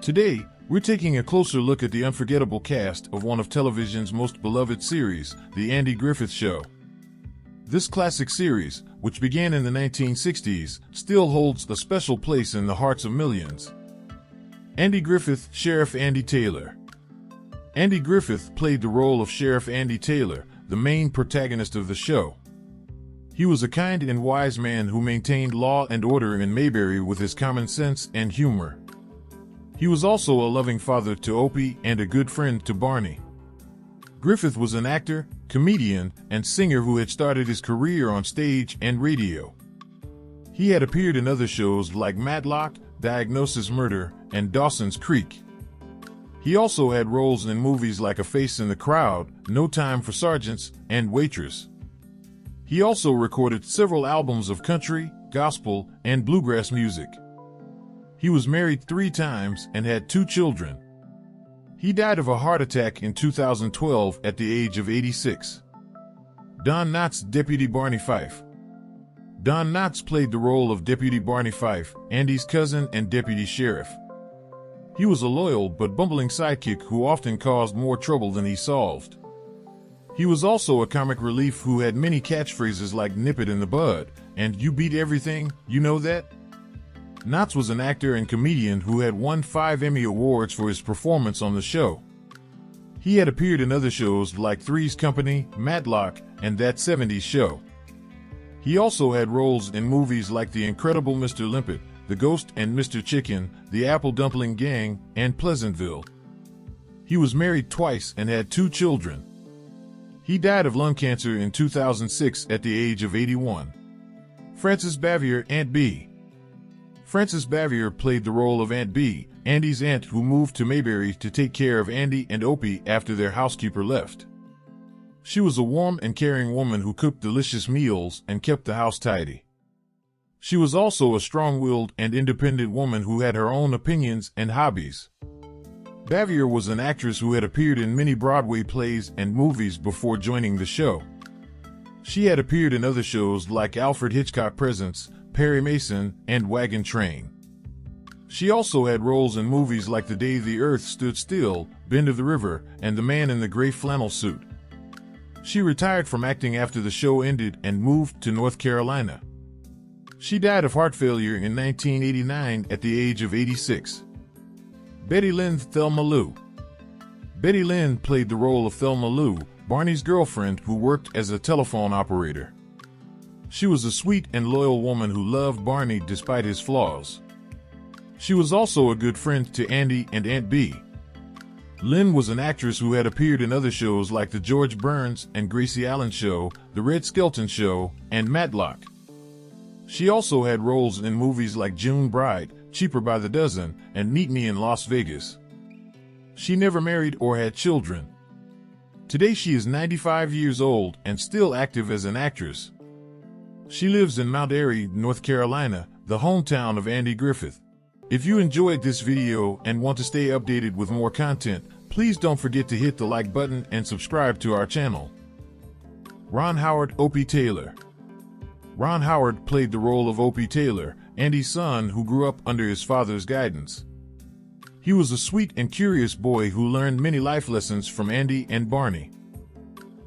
Today, we're taking a closer look at the unforgettable cast of one of television's most beloved series, The Andy Griffith Show. This classic series, which began in the 1960s, still holds a special place in the hearts of millions. Andy Griffith, Sheriff Andy Taylor. Andy Griffith played the role of Sheriff Andy Taylor, the main protagonist of the show. He was a kind and wise man who maintained law and order in Mayberry with his common sense and humor. He was also a loving father to Opie and a good friend to Barney. Griffith was an actor, comedian, and singer who had started his career on stage and radio. He had appeared in other shows like Matlock, Diagnosis Murder, and Dawson's Creek. He also had roles in movies like A Face in the Crowd, No Time for Sergeants, and Waitress. He also recorded several albums of country, gospel, and bluegrass music. He was married 3 times and had 2 children. He died of a heart attack in 2012 at the age of 86. Don Knotts, Deputy Barney Fife. Don Knotts played the role of Deputy Barney Fife, Andy's cousin and deputy sheriff. He was a loyal but bumbling sidekick who often caused more trouble than he solved. He was also a comic relief who had many catchphrases like "nip it in the bud" and "you beat everything, you know that?" Knotts was an actor and comedian who had won 5 Emmy Awards for his performance on the show. He had appeared in other shows like Three's Company, Matlock, and That 70s Show. He also had roles in movies like The Incredible Mr. Limpet, The Ghost and Mr. Chicken, The Apple Dumpling Gang, and Pleasantville. He was married twice and had 2 children. He died of lung cancer in 2006 at the age of 81. Frances Bavier, Aunt B. Frances Bavier played the role of Aunt B, Andy's aunt who moved to Mayberry to take care of Andy and Opie after their housekeeper left. She was a warm and caring woman who cooked delicious meals and kept the house tidy. She was also a strong-willed and independent woman who had her own opinions and hobbies. Bavier was an actress who had appeared in many Broadway plays and movies before joining the show. She had appeared in other shows like Alfred Hitchcock Presents, Perry Mason, and Wagon Train. She also had roles in movies like The Day the Earth Stood Still, Bend of the River, and The Man in the Gray Flannel Suit. She retired from acting after the show ended and moved to North Carolina. She died of heart failure in 1989 at the age of 86. Betty Lynn, Thelma Lou. Betty Lynn played the role of Thelma Lou, Barney's girlfriend who worked as a telephone operator. She was a sweet and loyal woman who loved Barney despite his flaws. She was also a good friend to Andy and Aunt B. Lynn was an actress who had appeared in other shows like The George Burns and Gracie Allen Show, The Red Skelton Show, and Matlock. She also had roles in movies like June Bride, Cheaper by the Dozen, and Meet Me in Las Vegas. She never married or had children. Today she is 95 years old and still active as an actress. She lives in Mount Airy, North Carolina, the hometown of Andy Griffith. If you enjoyed this video and want to stay updated with more content, please don't forget to hit the like button and subscribe to our channel. Ron Howard, Opie Taylor. Ron Howard played the role of Opie Taylor, Andy's son who grew up under his father's guidance. He was a sweet and curious boy who learned many life lessons from Andy and Barney.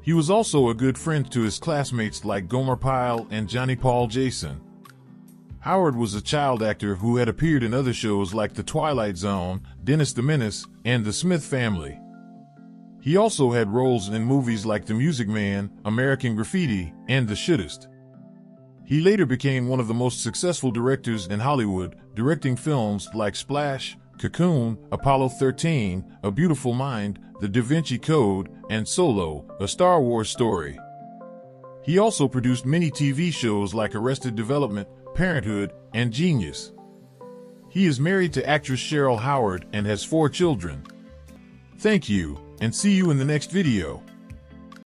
He was also a good friend to his classmates like Gomer Pyle and Johnny Paul Jason. Howard was a child actor who had appeared in other shows like The Twilight Zone, Dennis the Menace, and The Smith Family. He also had roles in movies like The Music Man, American Graffiti, and The Shittest. He later became one of the most successful directors in Hollywood, directing films like Splash, Cocoon, Apollo 13, A Beautiful Mind, The Da Vinci Code, and Solo, A Star Wars Story. He also produced many TV shows like Arrested Development, Parenthood, and Genius. He is married to actress Cheryl Howard and has 4 children. Thank you, and see you in the next video.